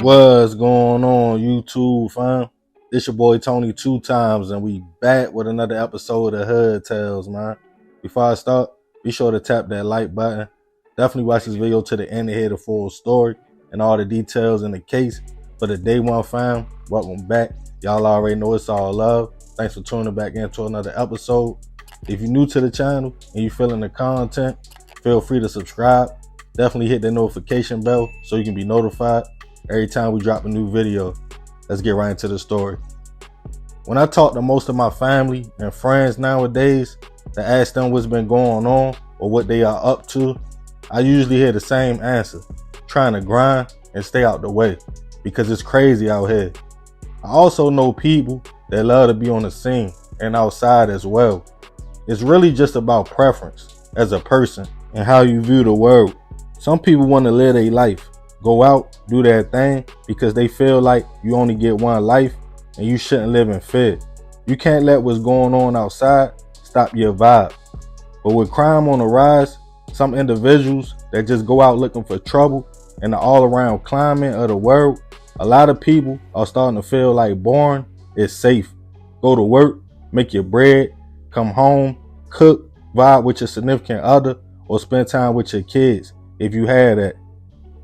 What's going on, YouTube fam? It's your boy Tony 2 times, and we back with another episode of Hood Tales, man. Before I start, be sure to tap that like button. Definitely watch this video to the end to hear the full story and all the details in the case. For the day one fam, welcome back. Y'all already know it's all love. Thanks for tuning back into another episode. If you're new to the channel and you feeling the content, feel free to subscribe. Definitely hit the notification bell so you can be notified every time we drop a new video. Let's get right into the story. When I talk to most of my family and friends nowadays to ask them what's been going on or what they are up to, I usually hear the same answer: trying to grind and stay out the way because it's crazy out here. I also know people that love to be on the scene and outside as well. It's really just about preference as a person and how you view the world. Some people want to live their life, go out, do their thing because they feel like you only get one life and you shouldn't live in fear. You can't let what's going on outside stop your vibe. But with crime on the rise, some individuals that just go out looking for trouble in the all-around climate of the world, a lot of people are starting to feel like boring is safe. Go to work, make your bread, come home, cook, vibe with your significant other, or spend time with your kids if you had that.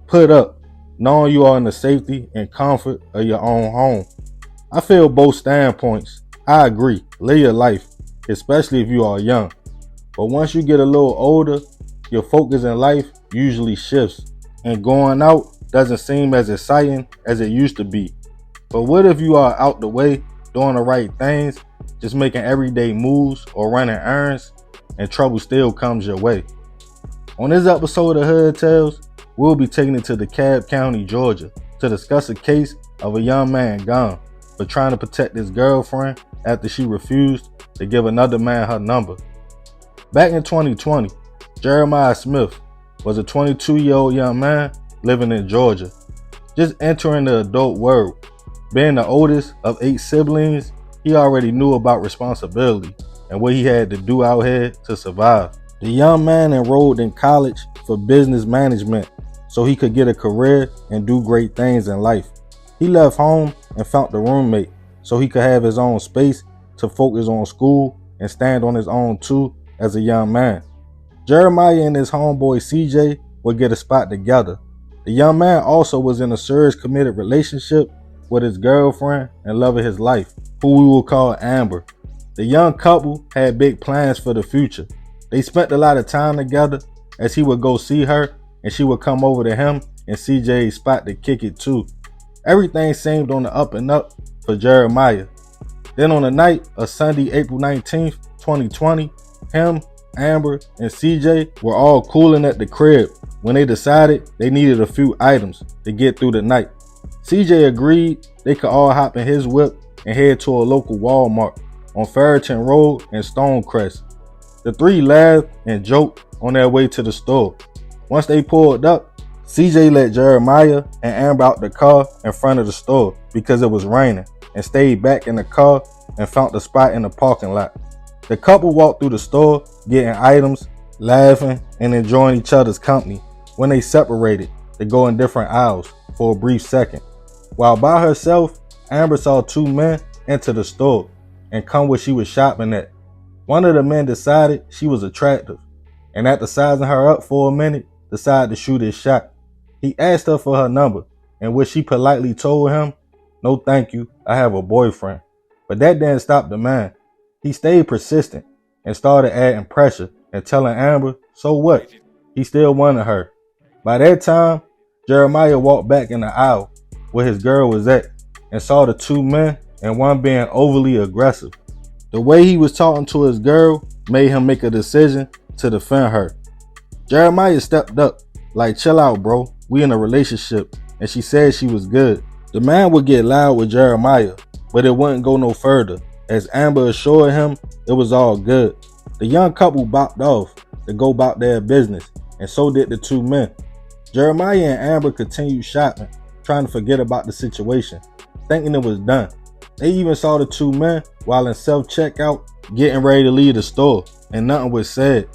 Put up, knowing you are in the safety and comfort of your own home. I feel both standpoints. I agree, live your life, especially if you are young. But once you get a little older, your focus in life usually shifts, and going out doesn't seem as exciting as it used to be. But what if you are out the way, doing the right things, just making everyday moves or running errands, and trouble still comes your way? On this episode of Hood Tales, we'll be taking it to DeKalb County, Georgia, to discuss a case of a young man gone for trying to protect his girlfriend after she refused to give another man her number. Back in 2020, Jeremiah Smith was a 22-year-old young man living in Georgia, just entering the adult world. Being the oldest of 8 siblings, he already knew about responsibility and what he had to do out here to survive. The young man enrolled in college for business management so he could get a career and do great things in life. He left home and found a roommate so he could have his own space to focus on school and stand on his own too as a young man. Jeremiah and his homeboy CJ would get a spot together. The young man also was in a serious committed relationship with his girlfriend and love of his life, who we will call Amber. The young couple had big plans for the future. They spent a lot of time together as he would go see her and she would come over to him and CJ's spot to kick it too. Everything seemed on the up and up for Jeremiah. Then on the night of Sunday, April 19th, 2020, him, Amber, and CJ were all cooling at the crib when they decided they needed a few items to get through the night. CJ agreed they could all hop in his whip and head to a local Walmart on Ferriton Road in Stonecrest. The three laughed and joked on their way to the store. Once they pulled up, CJ let Jeremiah and Amber out the car in front of the store because it was raining and stayed back in the car and found a spot in the parking lot. The couple walked through the store, getting items, laughing, and enjoying each other's company when they separated to go in different aisles for a brief second. While by herself, Amber saw 2 men enter the store and come where she was shopping at. One of the men decided she was attractive, and after sizing her up for a minute, decided to shoot his shot. He asked her for her number, in which she politely told him, "No thank you, I have a boyfriend." But that didn't stop the man. He stayed persistent and started adding pressure and telling Amber, so what? He still wanted her. By that time, Jeremiah walked back in the aisle where his girl was at and saw the 2 men and one being overly aggressive. The way he was talking to his girl made him make a decision to defend her. Jeremiah stepped up, like, "Chill out, bro. We in a relationship," and she said she was good. The man would get loud with Jeremiah, but it wouldn't go no further, as Amber assured him it was all good. The young couple bopped off to go about their business, and so did the 2 men. Jeremiah and Amber continued shopping, trying to forget about the situation, thinking it was done. They even saw the 2 men while in self-checkout getting ready to leave the store, and nothing was said.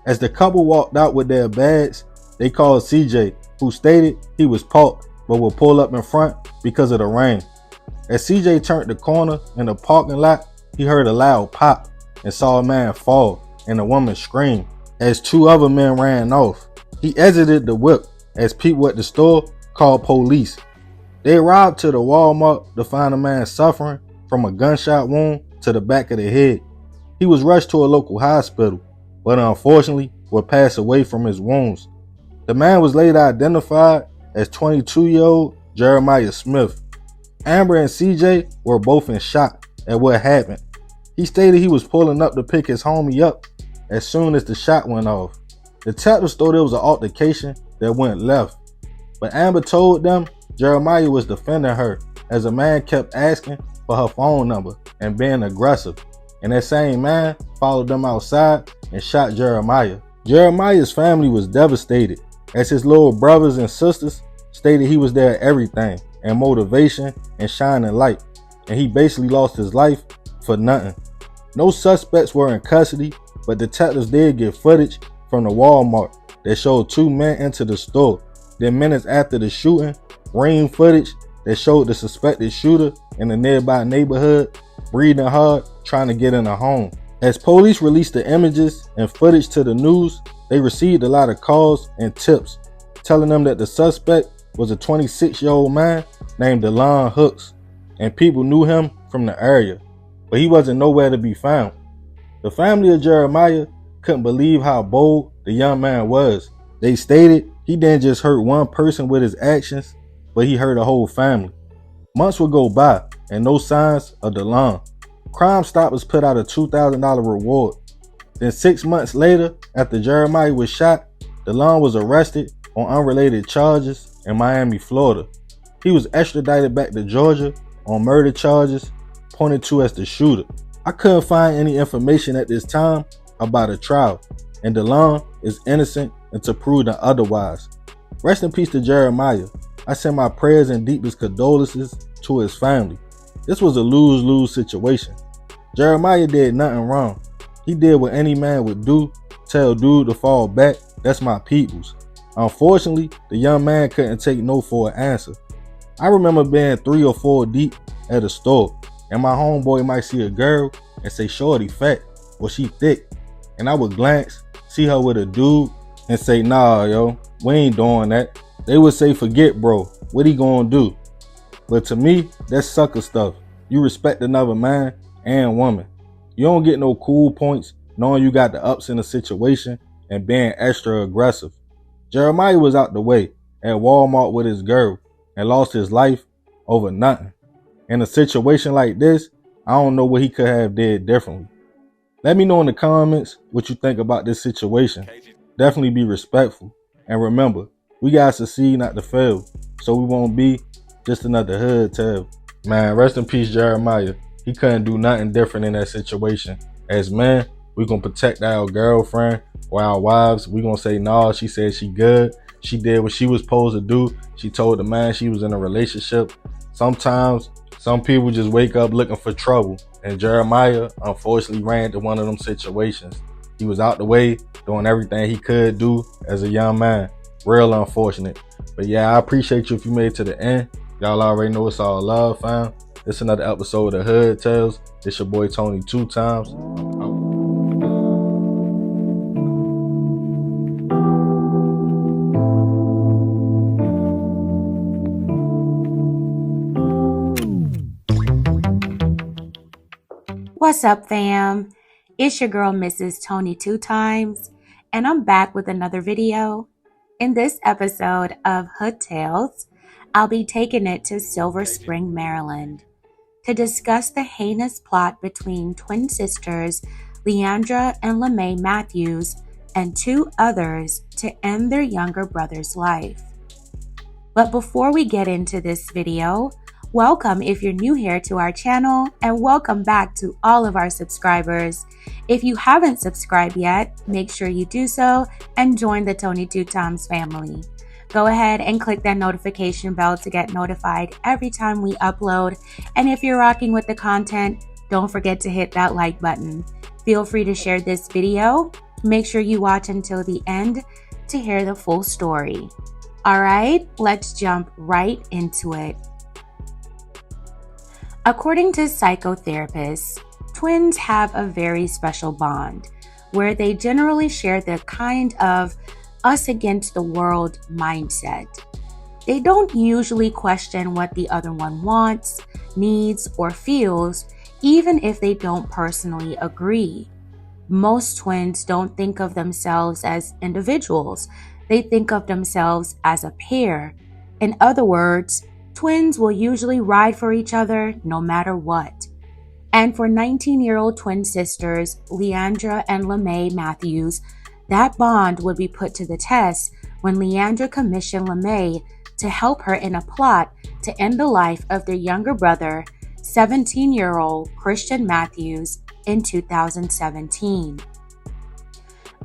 As the couple walked out with their bags, they called CJ, who stated he was parked but would pull up in front because of the rain. As CJ turned the corner in the parking lot, he heard a loud pop and saw a man fall and a woman scream as two other men ran off. He exited the whip as people at the store called police. They arrived to the Walmart to find a man suffering from a gunshot wound to the back of the head. He was rushed to a local hospital, but unfortunately would pass away from his wounds. The man was later identified as 22-year-old Jeremiah Smith. Amber and CJ were both in shock at what happened. He stated he was pulling up to pick his homie up as soon as the shot went off. Detectives thought it was an altercation that went left, but Amber told them Jeremiah was defending her as a man kept asking for her phone number and being aggressive, and that same man followed them outside and shot Jeremiah. Jeremiah's family was devastated as his little brothers and sisters stated he was their everything and motivation and shining light, and he basically lost his life for nothing. No suspects were in custody, but detectives did get footage from the Walmart that showed two men enter the store. Then minutes after the shooting, ring footage that showed the suspected shooter in the nearby neighborhood breathing hard trying to get in a home. As police released the images and footage to the news, they received a lot of calls and tips telling them that the suspect was a 26-year-old man named DeLon Hooks, and people knew him from the area, but he wasn't nowhere to be found. The family of Jeremiah couldn't believe how bold the young man was. They stated he didn't just hurt one person with his actions, but he hurt a whole family. Months would go by and no signs of DeLon. Crime Stoppers put out a $2,000 reward. Then 6 months later, after Jeremiah was shot, DeLon was arrested on unrelated charges in Miami, Florida. He was extradited back to Georgia on murder charges pointed to as the shooter. I couldn't find any information at this time about a trial, and DeLon is innocent until proven otherwise. Rest in peace to Jeremiah. I send my prayers and deepest condolences to his family. This was a lose-lose situation. Jeremiah did nothing wrong. He did what any man would do, tell dude to fall back, that's my peoples. Unfortunately, the young man couldn't take no for an answer. I remember being 3 or 4 deep at a store, and my homeboy might see a girl and say, "Shorty fat," or "She thick," and I would glance, see her with a dude, and say, "Nah, yo, we ain't doing that." They would say, "Forget, bro, what he gonna do?" But to me, that's sucker stuff. You respect another man and woman. You don't get no cool points knowing you got the ups in the situation and being extra aggressive. Jeremiah was out the way at Walmart with his girl and lost his life over nothing. In a situation like this, I don't know what he could have did differently. Let me know in the comments what you think about this situation. Definitely be respectful. And remember, we gotta succeed, not to fail, so we won't be just another hood tale. Man, rest in peace, Jeremiah. He couldn't do nothing different in that situation. As men, we gonna protect our girlfriend or our wives. We gonna say, "Nah, she said she good. She did what she was supposed to do. She told the man she was in a relationship." Sometimes, some people just wake up looking for trouble. And Jeremiah, unfortunately, ran into one of them situations. He was out the way, doing everything he could do as a young man. Real unfortunate. But yeah, I appreciate you if you made it to the end. Y'all already know it's all love, fam. It's another episode of Hood Tales. It's your boy Tony 2 times. What's up, fam? It's your girl, Mrs. Tony 2 times, and I'm back with another video. In this episode of Hood Tales, I'll be taking it to Silver Spring, Maryland, to discuss the heinous plot between twin sisters Leandra and LeMay Matthews and 2 others to end their younger brother's life. But before we get into this video, welcome if you're new here to our channel, and welcome back to all of our subscribers. If you haven't subscribed yet, make sure you do so and join the Tony 2 times family. Go ahead and click that notification bell to get notified every time we upload. And if you're rocking with the content, don't forget to hit that like button. Feel free to share this video. Make sure you watch until the end to hear the full story. All right, let's jump right into it. According to psychotherapists, twins have a very special bond where they generally share the kind of us against the world mindset. They don't usually question what the other one wants, needs, or feels, even if they don't personally agree. Most twins don't think of themselves as individuals. They think of themselves as a pair. In other words, twins will usually ride for each other no matter what. And for 19-year-old twin sisters, Leandra and LeMay Matthews, that bond would be put to the test when Leandra commissioned LeMay to help her in a plot to end the life of their younger brother, 17-year-old Christian Matthews, in 2017.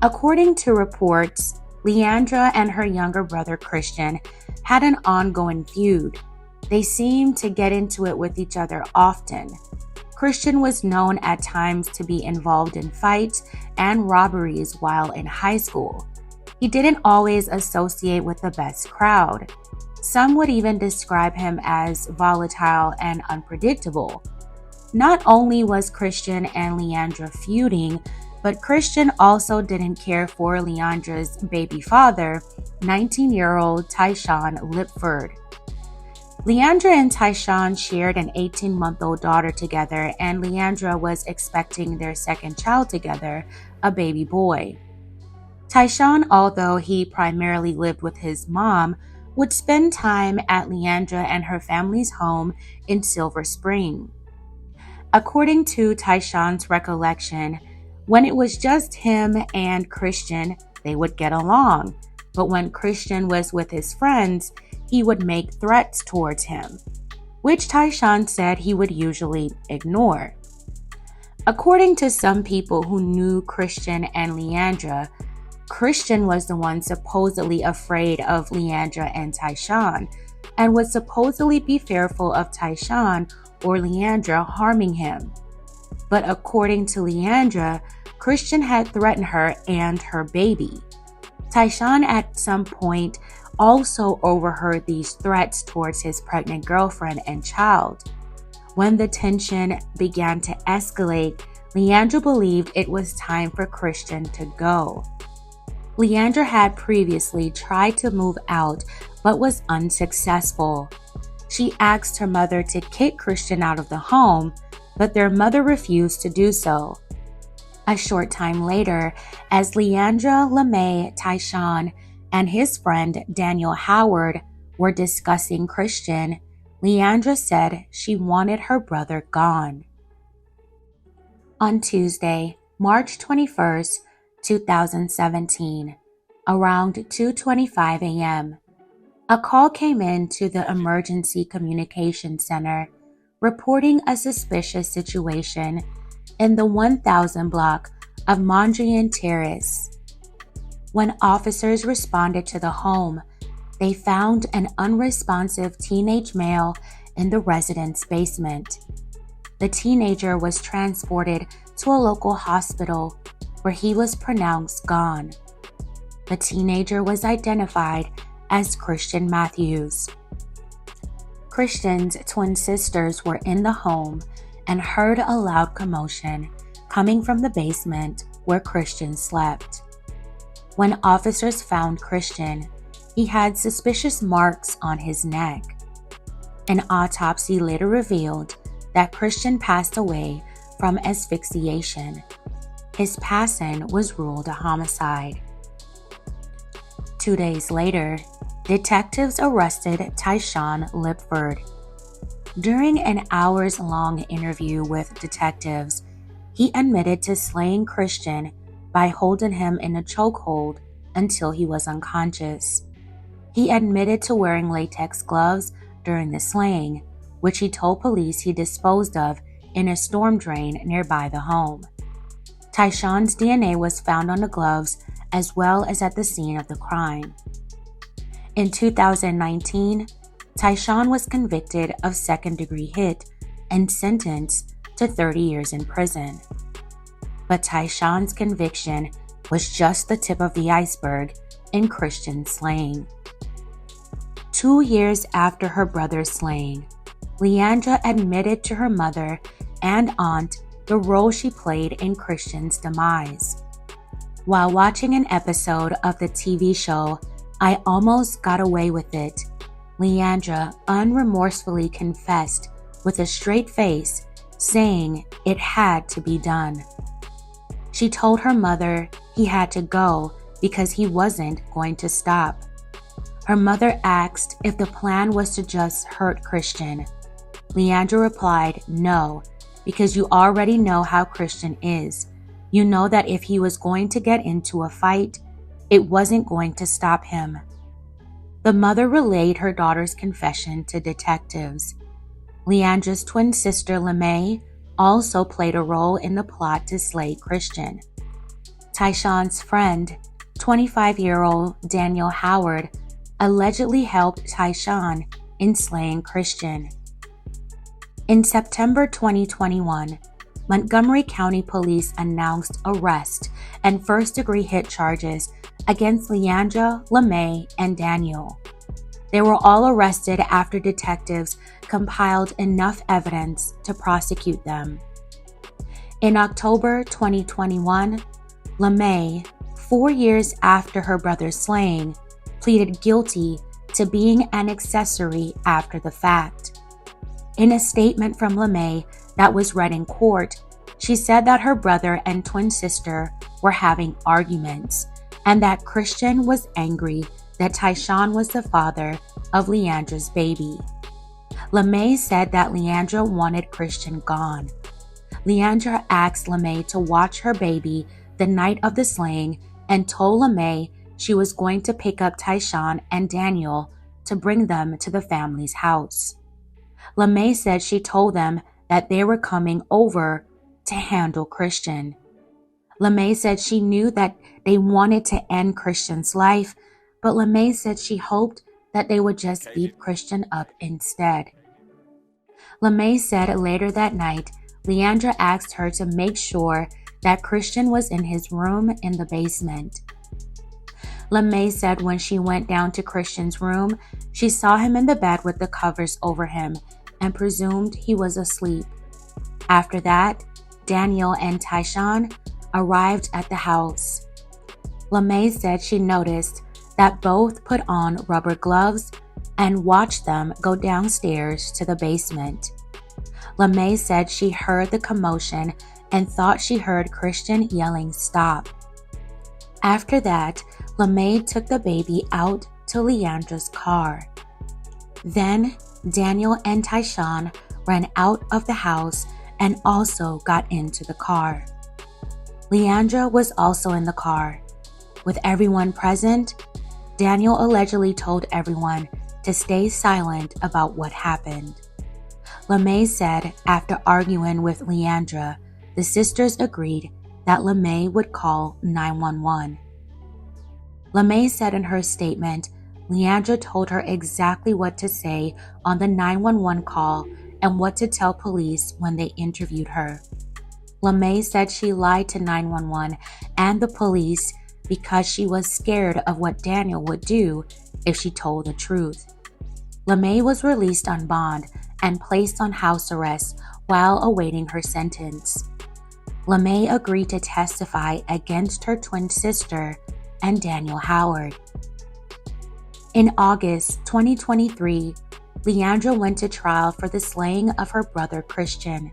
According to reports, Leandra and her younger brother Christian had an ongoing feud. They seemed to get into it with each other often. Christian was known at times to be involved in fights and robberies while in high school. He didn't always associate with the best crowd. Some would even describe him as volatile and unpredictable. Not only was Christian and Leandra feuding, but Christian also didn't care for Leandra's baby father, 19-year-old Tyshawn Lipford. Leandra and Tyshawn shared an 18-month-old daughter together, and Leandra was expecting their second child together, a baby boy. Tyshawn, although he primarily lived with his mom, would spend time at Leandra and her family's home in Silver Spring. According to Tyshawn's recollection, when it was just him and Christian, they would get along, but when Christian was with his friends, he would make threats towards him, which Tyshawn said he would usually ignore. According to some people who knew Christian and Leandra, Christian was the one supposedly afraid of Leandra and Tyshawn and would supposedly be fearful of Tyshawn or Leandra harming him. But according to Leandra, Christian had threatened her and her baby. Tyshawn at some point also overheard these threats towards his pregnant girlfriend and child. When the tension began to escalate, Leandra believed it was time for Christian to go. Leandra had previously tried to move out but was unsuccessful. She asked her mother to kick Christian out of the home, but their mother refused to do so. A short time later, as Leandra, LeMay, Tyshawn, and his friend Daniel Howard were discussing Christian, Leandra said she wanted her brother gone. On Tuesday, March 21st, 2017, around 2:25 a.m., a call came in to the Emergency Communication Center reporting a suspicious situation in the 1000 block of Mondrian Terrace. When officers responded to the home, they found an unresponsive teenage male in the resident's basement. The teenager was transported to a local hospital where he was pronounced gone. The teenager was identified as Christian Matthews. Christian's twin sisters were in the home and heard a loud commotion coming from the basement where Christian slept. When officers found Christian, he had suspicious marks on his neck. An autopsy later revealed that Christian passed away from asphyxiation. His passing was ruled a homicide. 2 days later, detectives arrested Tyshawn Lipford. During an hours-long interview with detectives, he admitted to slaying Christian by holding him in a chokehold until he was unconscious. He admitted to wearing latex gloves during the slaying, which he told police he disposed of in a storm drain nearby the home. Tyshawn's DNA was found on the gloves as well as at the scene of the crime. In 2019, Tyshawn was convicted of second-degree hit and sentenced to 30 years in prison. But Tyshawn's conviction was just the tip of the iceberg in Christian slaying. 2 years after her brother's slaying, Leandra admitted to her mother and aunt the role she played in Christian's demise. While watching an episode of the TV show I Almost Got Away with It, Leandra unremorsefully confessed with a straight face, saying it had to be done. She told her mother he had to go because he wasn't going to stop. Her mother asked if the plan was to just hurt Christian. Leandra replied, "No, because you already know how Christian is. You know that if he was going to get into a fight, it wasn't going to stop him." The mother relayed her daughter's confession to detectives. Leandra's twin sister LeMay also played a role in the plot to slay Christian. Tyshawn's friend, 25-year-old Daniel Howard, allegedly helped Tyshawn in slaying Christian. In September 2021, Montgomery County Police announced arrest and first-degree hit charges against Leandra, LeMay, and Daniel. They were all arrested after detectives compiled enough evidence to prosecute them. In October 2021, LeMay, 4 years after her brother's slaying, pleaded guilty to being an accessory after the fact. In a statement from LeMay that was read in court, she said that her brother and twin sister were having arguments and that Christian was angry that Tyshawn was the father of Leandra's baby. LeMay said that Leandra wanted Christian gone. Leandra asked LeMay to watch her baby the night of the slaying and told LeMay she was going to pick up Tyshawn and Daniel to bring them to the family's house. LeMay said she told them that they were coming over to handle Christian. LeMay said she knew that they wanted to end Christian's life, but LeMay said she hoped that they would just beat Christian up instead. LeMay said later that night, Leandra asked her to make sure that Christian was in his room in the basement. LeMay said when she went down to Christian's room, she saw him in the bed with the covers over him and presumed he was asleep. After that, Daniel and Tyshawn arrived at the house. LeMay said she noticed that both put on rubber gloves and watched them go downstairs to the basement. LeMay said she heard the commotion and thought she heard Christian yelling, "Stop." After that, LeMay took the baby out to Leandra's car. Then, Daniel and Tyshawn ran out of the house and also got into the car. Leandra was also in the car. With everyone present, Daniel allegedly told everyone to stay silent about what happened. LeMay said after arguing with Leandra, the sisters agreed that LeMay would call 911. LeMay said in her statement, Leandra told her exactly what to say on the 911 call and what to tell police when they interviewed her. LeMay said she lied to 911 and the police because she was scared of what Daniel would do if she told the truth. LeMay was released on bond and placed on house arrest while awaiting her sentence. LeMay agreed to testify against her twin sister and Daniel Howard. In August 2023, Leandra went to trial for the slaying of her brother Christian.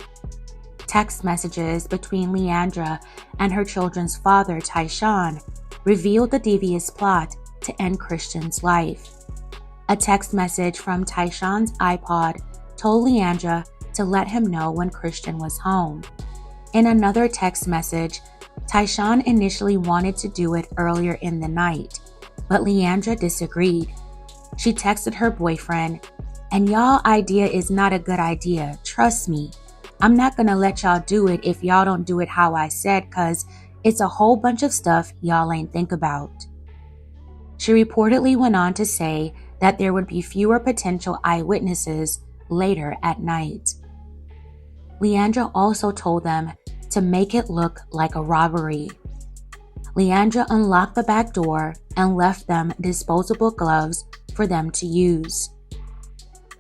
Text messages between Leandra and her children's father, Tyshawn, revealed the devious plot to end Christian's life. A text message from Tyshawn's iPod told Leandra to let him know when Christian was home. In another text message, Tyshawn initially wanted to do it earlier in the night, but Leandra disagreed. She texted her boyfriend, "And y'all idea is not a good idea, trust me. I'm not gonna let y'all do it if y'all don't do it how I said, cause it's a whole bunch of stuff y'all ain't think about." She reportedly went on to say that there would be fewer potential eyewitnesses later at night. Leandra also told them to make it look like a robbery. Leandra unlocked the back door and left them disposable gloves, for them to use.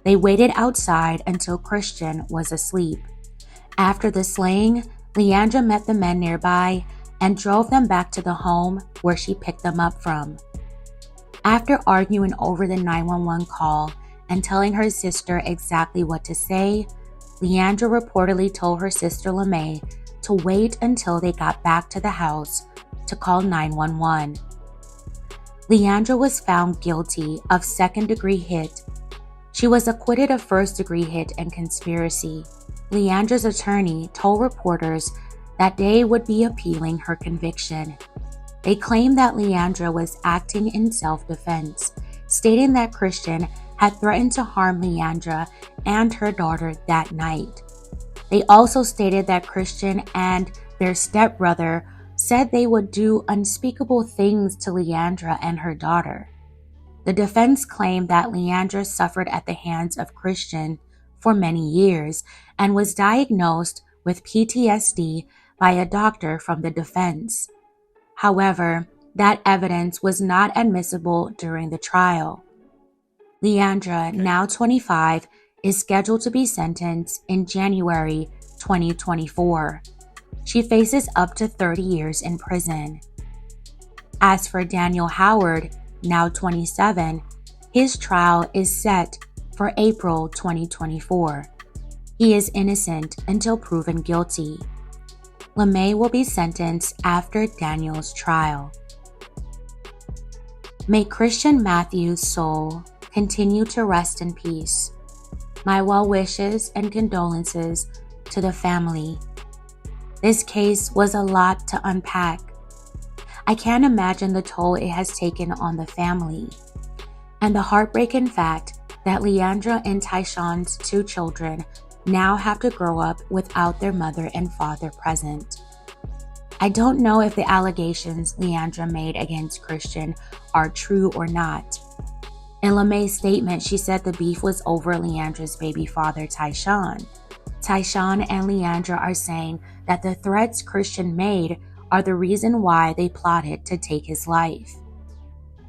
They waited outside until Christian was asleep. After the slaying, Leandra met the men nearby and drove them back to the home where she picked them up from. After arguing over the 911 call and telling her sister exactly what to say, Leandra reportedly told her sister LeMay to wait until they got back to the house to call 911. Leandra was found guilty of second-degree hit. She was acquitted of first-degree hit and conspiracy. Leandra's attorney told reporters that they would be appealing her conviction. They claimed that Leandra was acting in self-defense, stating that Christian had threatened to harm Leandra and her daughter that night. They also stated that Christian and their stepbrother said they would do unspeakable things to Leandra and her daughter. The defense claimed that Leandra suffered at the hands of Christian for many years and was diagnosed with PTSD by a doctor from the defense. However, that evidence was not admissible during the trial. Leandra, now 25, is scheduled to be sentenced in January 2024. She faces up to 30 years in prison. As for Daniel Howard, now 27, his trial is set for April 2024. He is innocent until proven guilty. LeMay will be sentenced after Daniel's trial. May Christian Matthews' soul continue to rest in peace. My well wishes and condolences to the family. This case was a lot to unpack. I can't imagine the toll it has taken on the family, and the heartbreaking fact that Leandra and Tyshawn's 2 children now have to grow up without their mother and father present. I don't know if the allegations Leandra made against Christian are true or not. In LeMay's statement, she said the beef was over Leandra's baby father, Tyshawn. Tyshawn and Leandra are saying that the threats Christian made are the reason why they plotted to take his life.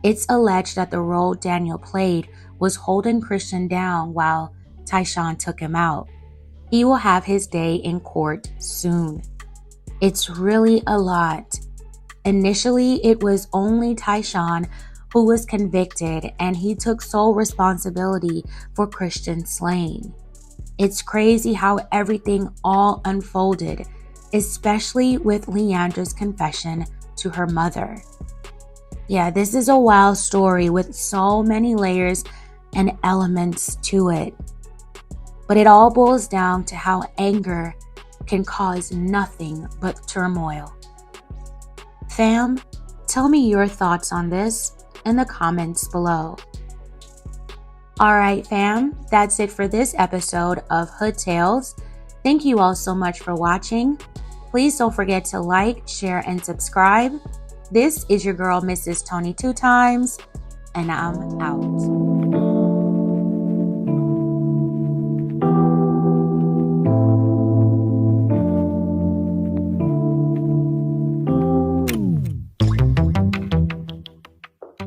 It's alleged that the role Daniel played was holding Christian down while Tyshawn took him out. He will have his day in court soon. It's really a lot. Initially, it was only Tyshawn who was convicted, and he took sole responsibility for Christian's slaying. It's crazy how everything all unfolded, especially with Leandra's confession to her mother. Yeah, this is a wild story with so many layers and elements to it. But it all boils down to how anger can cause nothing but turmoil. Fam, tell me your thoughts on this in the comments below. Alright fam, that's it for this episode of Hood Tales. Thank you all so much for watching. Please don't forget to like, share, and subscribe. This is your girl, Mrs. Tony 2 times, and I'm out.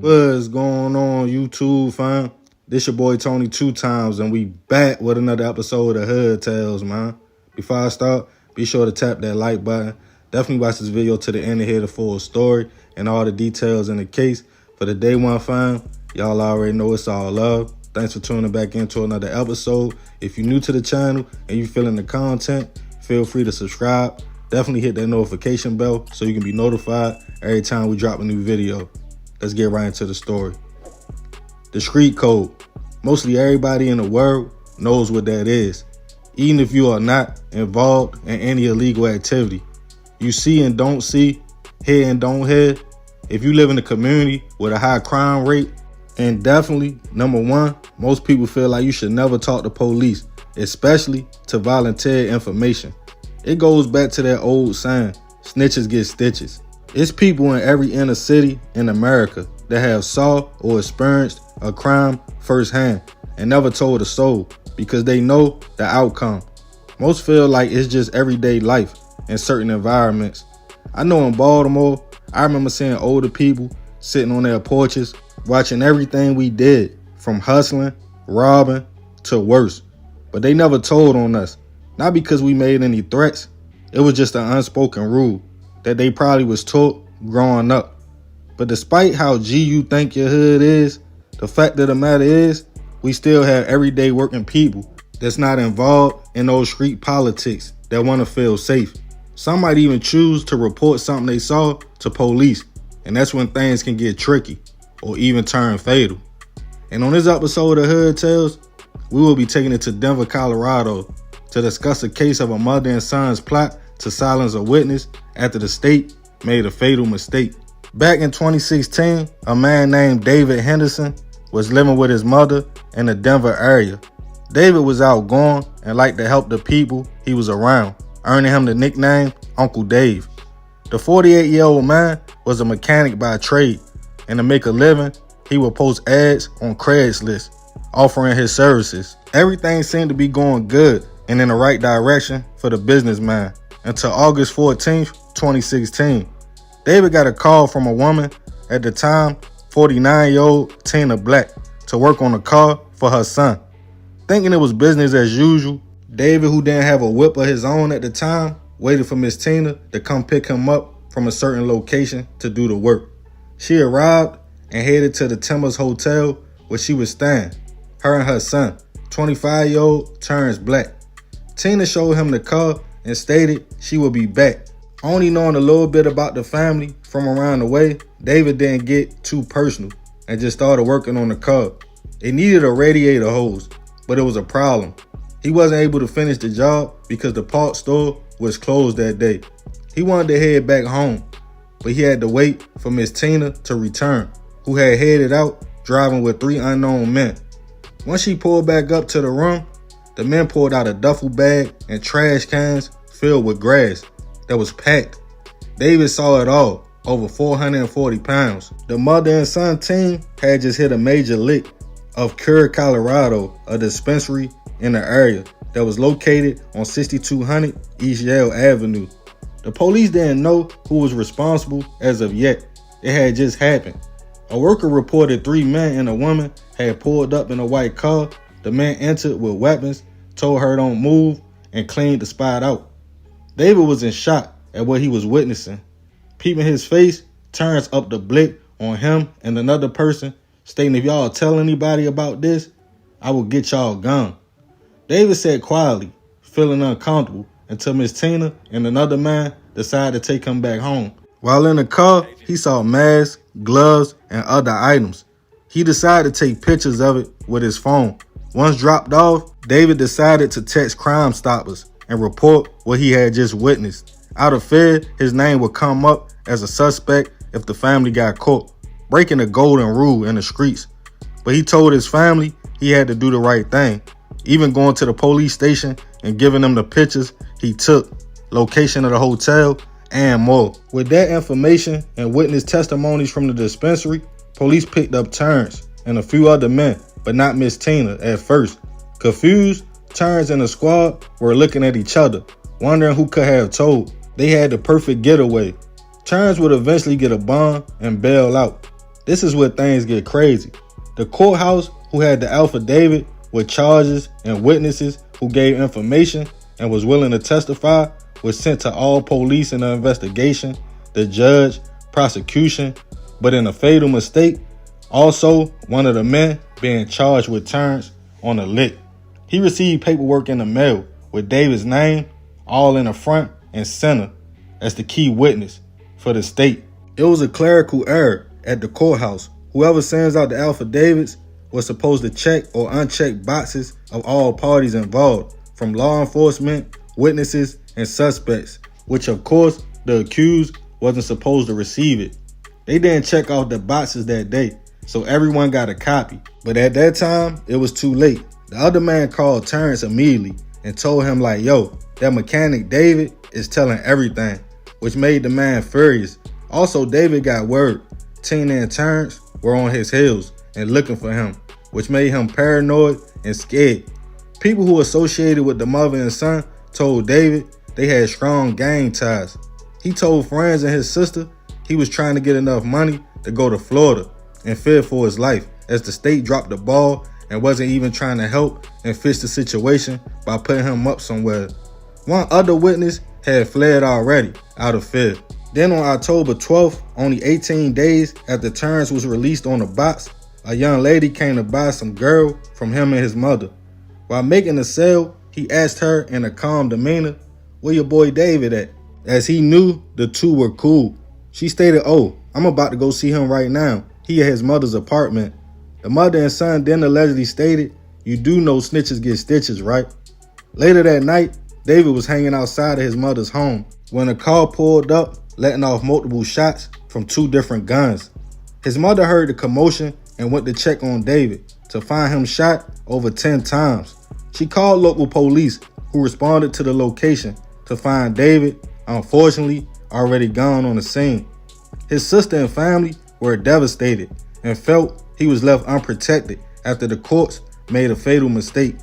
What's going on, YouTube fam? This your boy Tony 2 times, and we back with another episode of Hood Tales, man. Before I start, be sure to tap that like button. Definitely watch this video to the end to hear the full story and all the details in the case. For the day one fam, y'all already know it's all love. Thanks for tuning back into another episode. If you're new to the channel and you feeling the content, feel free to subscribe. Definitely hit that notification bell so you can be notified every time we drop a new video. Let's get right into the story. The street code. Mostly everybody in the world knows what that is. Even if you are not involved in any illegal activity. You see and don't see, hear and don't hear. If you live in a community with a high crime rate, and definitely, number one, most people feel like you should never talk to police, especially to volunteer information. It goes back to that old saying, snitches get stitches. It's people in every inner city in America that have saw or experienced a crime firsthand and never told a soul because they know the outcome. Most feel like it's just everyday life in certain environments. I know in Baltimore, I remember seeing older people sitting on their porches watching everything we did from hustling, robbing, to worse. But they never told on us. Not because we made any threats. It was just an unspoken rule that they probably was taught growing up. But despite how G you think your hood is, the fact of the matter is, we still have everyday working people that's not involved in those street politics that want to feel safe. Some might even choose to report something they saw to police, and that's when things can get tricky or even turn fatal. And on this episode of Hood Tales, we will be taking it to Denver, Colorado to discuss a case of a mother and son's plot to silence a witness after the state made a fatal mistake. Back in 2016, a man named David Henderson was living with his mother in the Denver area. David was outgoing and liked to help the people he was around, earning him the nickname Uncle Dave. The 48-year-old man was a mechanic by trade, and to make a living, he would post ads on Craigslist offering his services. Everything seemed to be going good and in the right direction for the businessman until August 14th, 2016. David got a call from a woman, at the time 49-year-old Tina Black, to work on a car for her son. Thinking it was business as usual, David, who didn't have a whip of his own at the time, waited for Miss Tina to come pick him up from a certain location to do the work. She arrived and headed to the Timbers Hotel where she was staying, her and her son, 25-year-old Terrence Black. Tina showed him the car and stated she would be back. Only knowing a little bit about the family from around the way, David didn't get too personal and just started working on the car. It needed a radiator hose, but it was a problem. He wasn't able to finish the job because the parts store was closed that day. He wanted to head back home, but he had to wait for Miss Tina to return, who had headed out driving with 3 unknown men. Once she pulled back up to the room, the men pulled out a duffel bag and trash cans filled with grass that was packed. David saw it all, over 440 pounds. The mother and son team had just hit a major lick of Cure, Colorado, a dispensary in the area that was located on 6200 East Yale Avenue. The police didn't know who was responsible as of yet. It had just happened. A worker reported 3 men and a woman had pulled up in a white car. The men entered with weapons, told her don't move, and cleaned the spot out. David was in shock at what he was witnessing. Peeping his face, Terrence upped the blick on him and another person, stating, "If y'all tell anybody about this, I will get y'all gone." David sat quietly, feeling uncomfortable, until Miss Tina and another man decided to take him back home. While in the car, he saw masks, gloves, and other items. He decided to take pictures of it with his phone. Once dropped off, David decided to text Crime Stoppers and report what he had just witnessed. Out of fear, his name would come up as a suspect if the family got caught, breaking the golden rule in the streets. But he told his family he had to do the right thing, even going to the police station and giving them the pictures he took, location of the hotel, and more. With that information and witness testimonies from the dispensary, police picked up Terrence and a few other men, but not Miss Tina at first. Confused, Terrence and the squad were looking at each other, wondering who could have told. They had the perfect getaway. Terrence would eventually get a bond and bail out. This is where things get crazy. The courthouse, who had the affidavit with charges and witnesses who gave information and was willing to testify, was sent to all police in the investigation, the judge, prosecution, but in a fatal mistake, also one of the men being charged with Terrence on a lick. He received paperwork in the mail with David's name all in the front and center as the key witness for the state. It was a clerical error at the courthouse. Whoever sends out the affidavits was supposed to check or uncheck boxes of all parties involved, from law enforcement, witnesses, and suspects, which of course the accused wasn't supposed to receive it. They didn't check off the boxes that day, so everyone got a copy. But at that time, it was too late. The other man called Terrence immediately and told him like, "Yo, that mechanic David is telling everything," which made the man furious. Also, David got word Tina and Terrence were on his heels and looking for him, which made him paranoid and scared. People who associated with the mother and son told David they had strong gang ties. He told friends and his sister he was trying to get enough money to go to Florida and feared for his life as the state dropped the ball and wasn't even trying to help and fix the situation by putting him up somewhere. One other witness had fled already out of fear. Then on October 12th, only 18 days after Terrence was released on the box, a young lady came to buy some girl from him and his mother. While making the sale, he asked her in a calm demeanor, "Where your boy David at?" As he knew the two were cool. She stated, "Oh, I'm about to go see him right now. He at his mother's apartment." The mother and son then allegedly stated, "You do know snitches get stitches, right?" Later that night, David was hanging outside of his mother's home when a car pulled up, letting off multiple shots from two different guns. His mother heard the commotion and went to check on David to find him shot over 10 times. She called local police, who responded to the location to find David, unfortunately, already gone on the scene. His sister and family were devastated and felt he was left unprotected after the courts made a fatal mistake.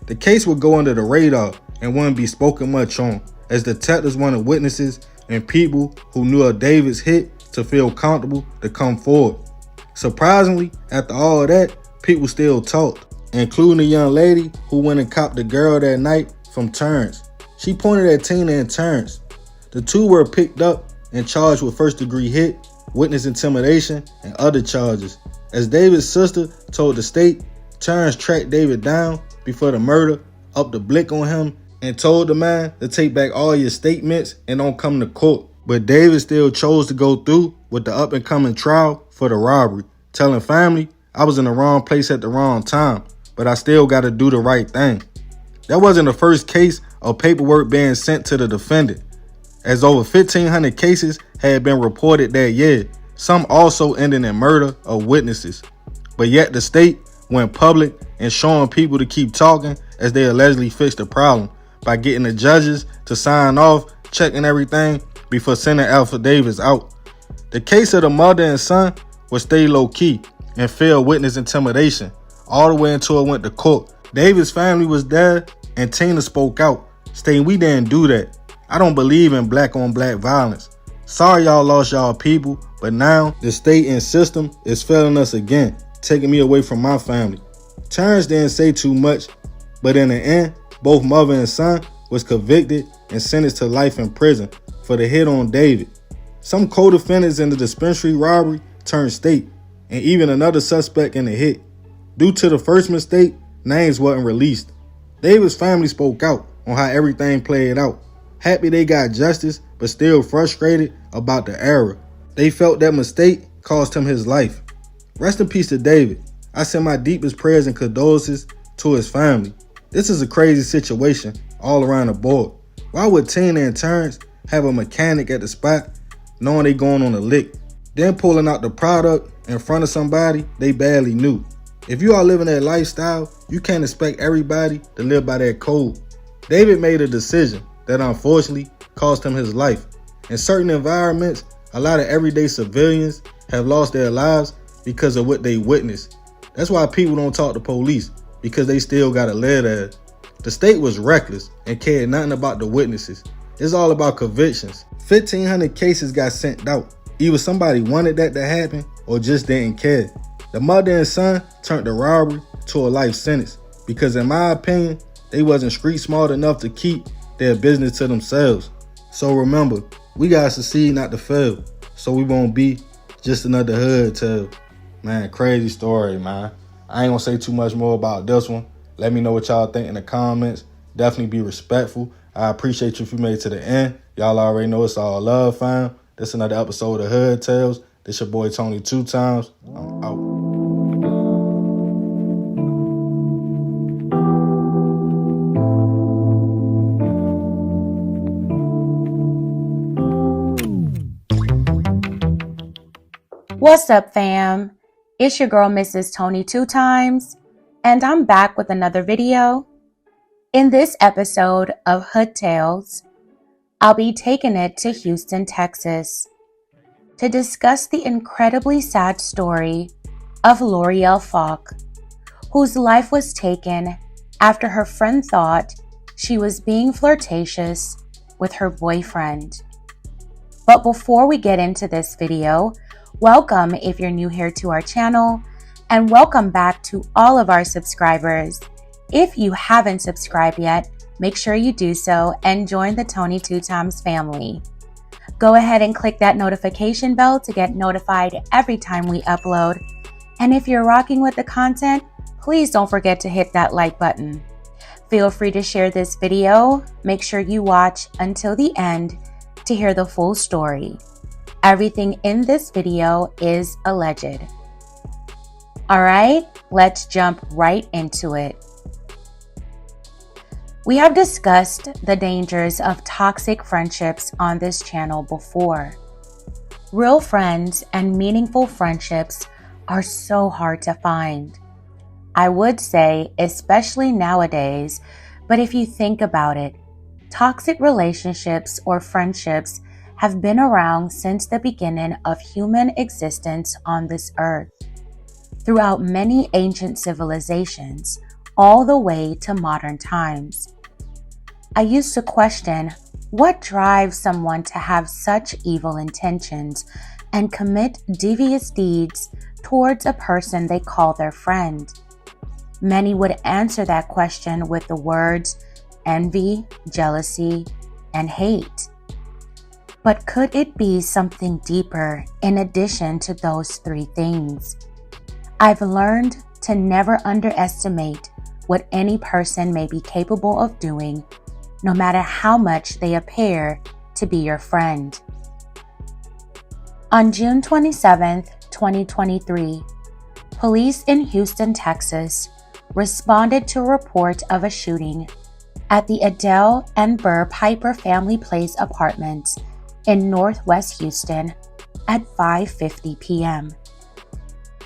The case would go under the radar and wouldn't be spoken much on, as detectives wanted witnesses and people who knew of David's hit to feel comfortable to come forward. Surprisingly, after all of that, people still talked, including the young lady who went and copped the girl that night from Terrence. She pointed at Tina and Terrence. The two were picked up and charged with first-degree hit, witness intimidation, and other charges. As David's sister told the state, Terrence tracked David down before the murder, upped the blick on him, and told the man to take back all your statements and don't come to court. But David still chose to go through with the up-and-coming trial for the robbery, telling family, "I was in the wrong place at the wrong time, but I still got to do the right thing." That wasn't the first case of paperwork being sent to the defendant, as over 1,500 cases had been reported that year, some also ending in murder of witnesses. But yet the state went public and showing people to keep talking as they allegedly fixed the problem by getting the judges to sign off, checking everything before sending affidavits out. The case of the mother and son would stay low-key and failed witness intimidation all the way until it went to court. David's family was there and Tina spoke out, stating, "We didn't do that. I don't believe in black-on-black violence. Sorry y'all lost y'all people, but now the state and system is failing us again, taking me away from my family." Terrence didn't say too much, but in the end, both mother and son was convicted and sentenced to life in prison for the hit on David. Some co-defendants in the dispensary robbery turned state, and even another suspect in the hit. Due to the first mistake, names wasn't released. David's family spoke out on how everything played out, happy they got justice, but still frustrated about the error. They felt that mistake cost him his life. Rest in peace to David. I send my deepest prayers and condolences to his family. This is a crazy situation all around the board. Why would Tina and Terrence have a mechanic at the spot knowing they going on a lick, then pulling out the product in front of somebody they barely knew? If you are living that lifestyle, you can't expect everybody to live by that code. David made a decision that unfortunately cost him his life. In certain environments, a lot of everyday civilians have lost their lives because of what they witnessed. That's why people don't talk to police, because they still gotta live there. The state was reckless and cared nothing about the witnesses. It's all about convictions. 1,500 cases got sent out. Either somebody wanted that to happen or just didn't care. The mother and son turned the robbery to a life sentence because, in my opinion, they wasn't street smart enough to keep their business to themselves. So remember, we gotta succeed, not to fail, so we won't be just another hood tale. Man, crazy story, man. I ain't gonna say too much more about this one. Let me know what y'all think in the comments. Definitely be respectful. I appreciate you if you made it to the end. Y'all already know it's all love, fam. This another episode of Hood Tales. This your boy Tony 2 times. I'm out. What's up, fam? It's your girl, Mrs. Tony 2 times, and I'm back with another video. In this episode of Hood Tales, I'll be taking it to Houston, Texas, to discuss the incredibly sad story of L'Oreal Falk, whose life was taken after her friend thought she was being flirtatious with her boyfriend. But before we get into this video, welcome if you're new here to our channel, And welcome back to all of our subscribers. If you haven't subscribed yet, make sure you do so and join the Tony Two Times family. Go ahead and click that notification bell to get notified every time we upload. And if you're rocking with the content, please don't forget to hit that like button. Feel free to share this video. Make sure you watch until the end to hear the full story. Everything in this video is alleged. All right, let's jump right into it. We have discussed the dangers of toxic friendships on this channel before. Real friends and meaningful friendships are so hard to find. I would say, especially nowadays, but if you think about it, toxic relationships or friendships have been around since the beginning of human existence on this earth, throughout many ancient civilizations, all the way to modern times. I used to question what drives someone to have such evil intentions and commit devious deeds towards a person they call their friend. Many would answer that question with the words envy, jealousy, and hate. But could it be something deeper in addition to those three things? I've learned to never underestimate what any person may be capable of doing, no matter how much they appear to be your friend. On June 27, 2023, police in Houston, Texas, responded to a report of a shooting at the Adele and Burr Piper Family Place apartments in Northwest Houston at 5:50 p.m.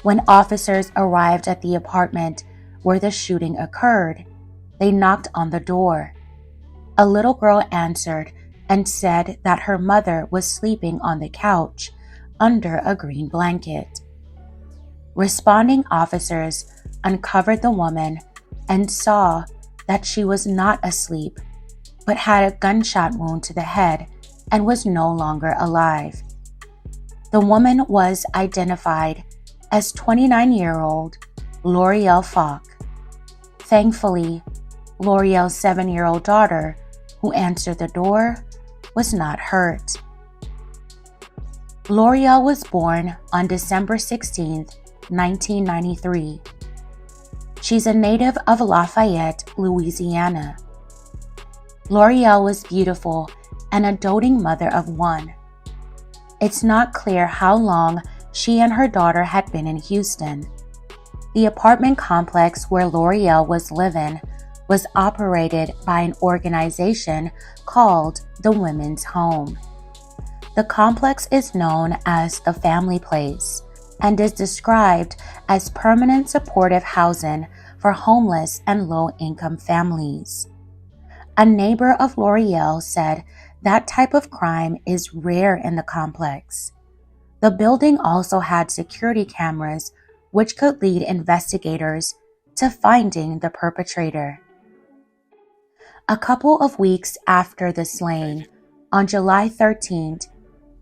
When officers arrived at the apartment where the shooting occurred, they knocked on the door. A little girl answered and said that her mother was sleeping on the couch under a green blanket. Responding officers uncovered the woman and saw that she was not asleep, but had a gunshot wound to the head and was no longer alive. The woman was identified as 29-year-old L'Oreal Falk. Thankfully, L'Oreal's 7-year-old daughter, who answered the door, was not hurt. L'Oreal was born on December 16, 1993. She's a native of Lafayette, Louisiana. L'Oreal was beautiful and a doting mother of one. It's not clear how long she and her daughter had been in Houston. The apartment complex where L'Oreal was living was operated by an organization called the Women's Home. The complex is known as the Family Place and is described as permanent supportive housing for homeless and low-income families. A neighbor of L'Oreal said that type of crime is rare in the complex. The building also had security cameras which could lead investigators to finding the perpetrator. A couple of weeks after the slaying, on July 13th,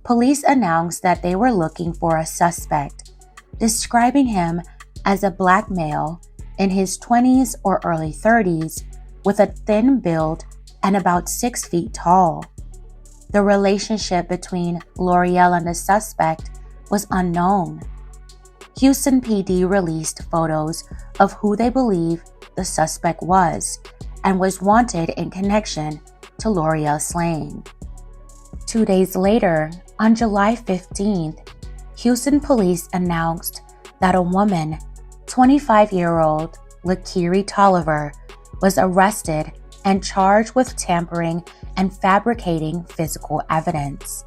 police announced that they were looking for a suspect, describing him as a black male in his 20s or early 30s with a thin build and about 6 feet tall. The relationship between L'Oreal and the suspect was unknown. Houston PD released photos of who they believe the suspect was and was wanted in connection to L'Oreal's slaying. 2 days later, on July 15th, Houston police announced that a woman, 25-year-old Lakiri Tolliver, was arrested and charged with tampering and fabricating physical evidence.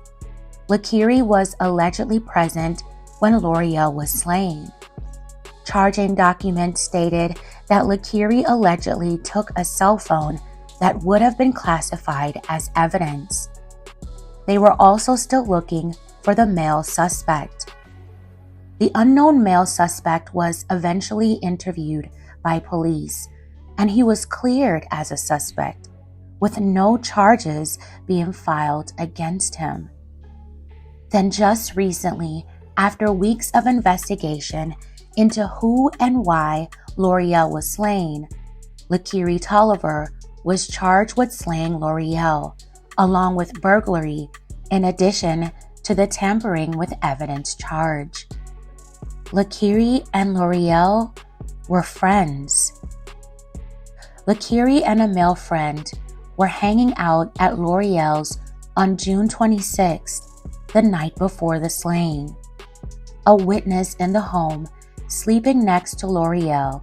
Lakiri was allegedly present when L'Oreal was slain. Charging documents stated that Lakiri allegedly took a cell phone that would have been classified as evidence. They were also still looking for the male suspect. The unknown male suspect was eventually interviewed by police, and he was cleared as a suspect, with no charges being filed against him. Then just recently, after weeks of investigation, into who and why L'Oreal was slain, Lakiri Tolliver was charged with slaying L'Oreal, along with burglary, in addition to the tampering with evidence charge. Lakiri and L'Oreal were friends. Lakiri and a male friend were hanging out at L'Oreal's on June 26th, the night before the slaying. A witness in the home, sleeping next to L'Oreal,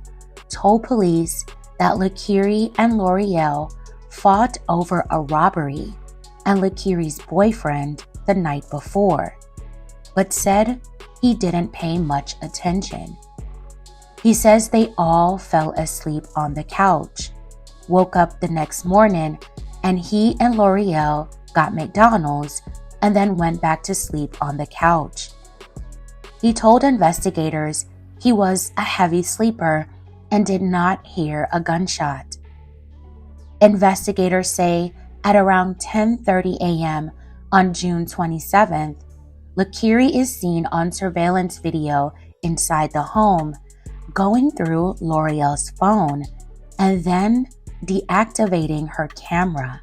told police that Lakiri and L'Oreal fought over a robbery and Lakiri's boyfriend the night before, but said he didn't pay much attention. He says they all fell asleep on the couch, woke up the next morning, and he and L'Oreal got McDonald's and then went back to sleep on the couch. He told investigators he was a heavy sleeper and did not hear a gunshot. Investigators say at around 10:30 a.m. on June 27th, Lakiri is seen on surveillance video inside the home, going through L'Oreal's phone and then deactivating her camera.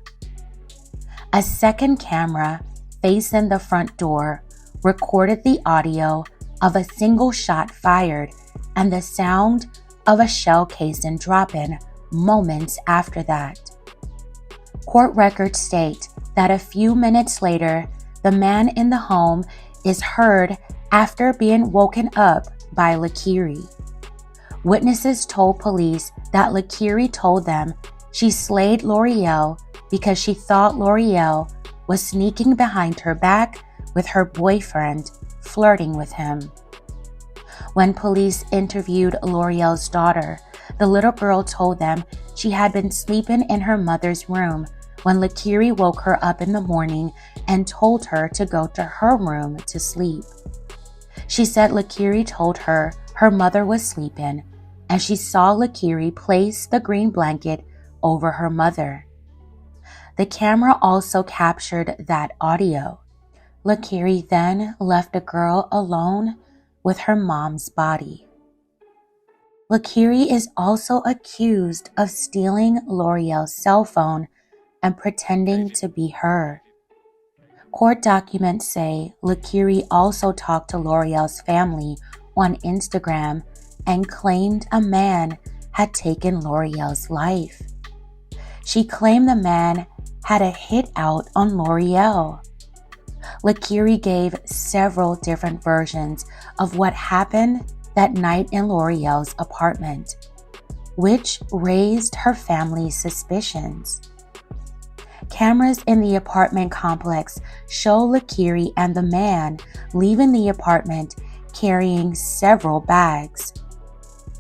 A second camera facing the front door recorded the audio of a single shot fired and the sound of a shell casing dropping moments after that. Court records state that a few minutes later, the man in the home is heard after being woken up by Lakiri. Witnesses told police that Lakiri told them she slayed L'Oreal because she thought L'Oreal was sneaking behind her back with her boyfriend, flirting with him. When police interviewed L'Oreal's daughter, the little girl told them she had been sleeping in her mother's room when Lakiri woke her up in the morning and told her to go to her room to sleep. She said Lakiri told her her mother was sleeping and she saw Lakiri place the green blanket over her mother. The camera also captured that audio. Lakiri then left the girl alone with her mom's body. Lakiri is also accused of stealing L'Oreal's cell phone and pretending to be her. Court documents say Lakiri also talked to L'Oreal's family on Instagram and claimed a man had taken L'Oreal's life. She claimed the man had a hit out on L'Oreal. Lakiri gave several different versions of what happened that night in L'Oreal's apartment, which raised her family's suspicions. Cameras in the apartment complex show Lakiri and the man leaving the apartment carrying several bags.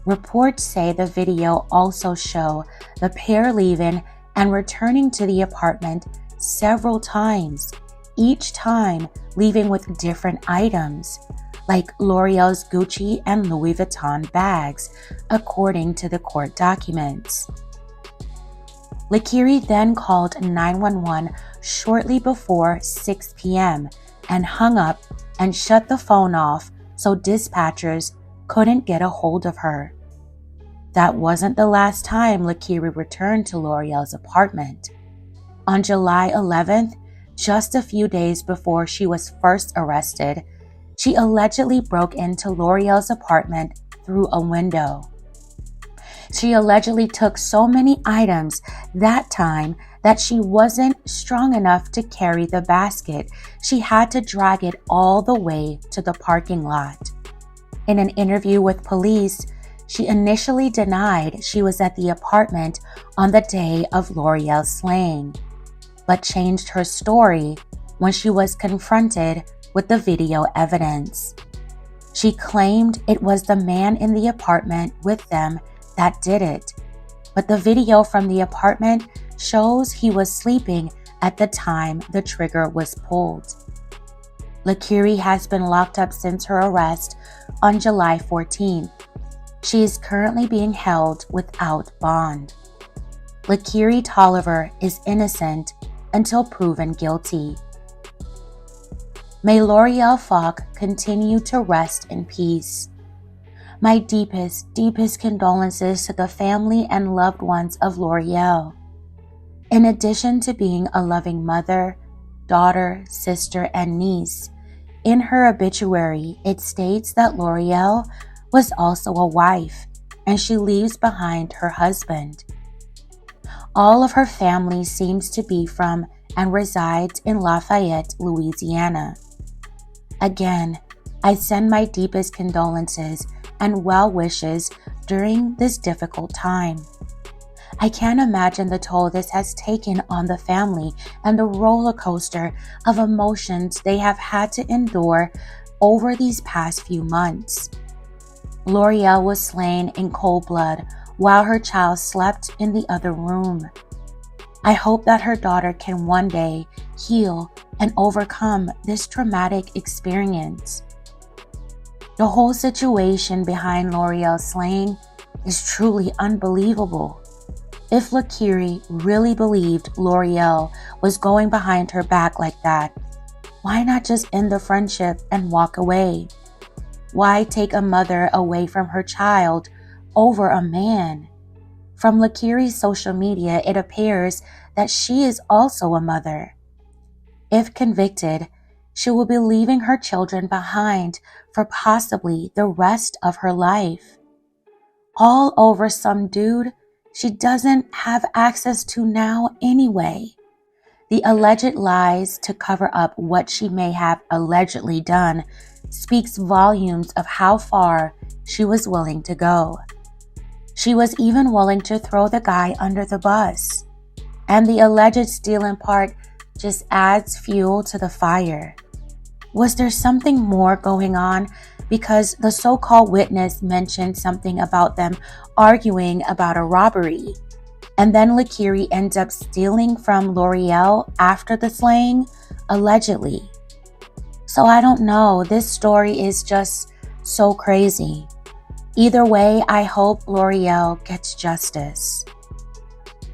Reports say the video also show the pair leaving and returning to the apartment several times, each time leaving with different items, like L'Oreal's Gucci and Louis Vuitton bags, according to the court documents. Lakiri then called 911 shortly before 6 p.m. and hung up and shut the phone off so dispatchers couldn't get a hold of her. That wasn't the last time Lakiri returned to L'Oreal's apartment. On July 11th, just a few days before she was first arrested, she allegedly broke into L'Oreal's apartment through a window. She allegedly took so many items that time that she wasn't strong enough to carry the basket. She had to drag it all the way to the parking lot. In an interview with police, she initially denied she was at the apartment on the day of L'Oreal's slaying, but changed her story when she was confronted with the video evidence. She claimed it was the man in the apartment with them that did it, but the video from the apartment shows he was sleeping at the time the trigger was pulled. Lakiri has been locked up since her arrest on July 14th. She is currently being held without bond. Lakiri Tolliver is innocent until proven guilty. May L'Oreal Faul continue to rest in peace. My deepest condolences to the family and loved ones of L'Oreal. In addition to being a loving mother, daughter, sister, and niece, in her obituary, it states that L'Oreal was also a wife, and she leaves behind her husband. All of her family seems to be from and resides in Lafayette, Louisiana. Again, I send my deepest condolences and well wishes during this difficult time. I can't imagine the toll this has taken on the family and the roller coaster of emotions they have had to endure over these past few months. L'Oreal was slain in cold blood while her child slept in the other room. I hope that her daughter can one day heal and overcome this traumatic experience. The whole situation behind L'Oreal's slaying is truly unbelievable. If Lakiri really believed L'Oreal was going behind her back like that, why not just end the friendship and walk away? Why take a mother away from her child over a man? From Lakiri's social media, it appears that she is also a mother. If convicted, she will be leaving her children behind for possibly the rest of her life. All over some dude she doesn't have access to now anyway. The alleged lies to cover up what she may have allegedly done speaks volumes of how far she was willing to go. She was even willing to throw the guy under the bus. And the alleged stealing part just adds fuel to the fire. Was there something more going on? Because the so-called witness mentioned something about them arguing about a robbery. And then Lakiri ends up stealing from L'Oreal after the slaying, allegedly. So I don't know, this story is just so crazy. Either way, I hope L'Oreal gets justice.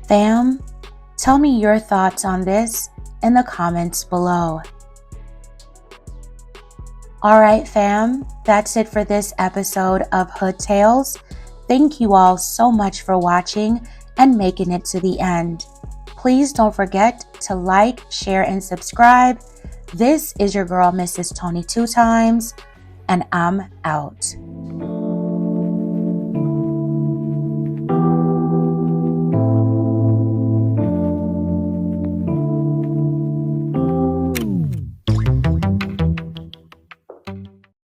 Fam, tell me your thoughts on this in the comments below. Alright fam, that's it for this episode of Hood Tales. Thank you all so much for watching and making it to the end. Please don't forget to like, share, and subscribe. This is your girl, Mrs. Tony 2 Times, and I'm out.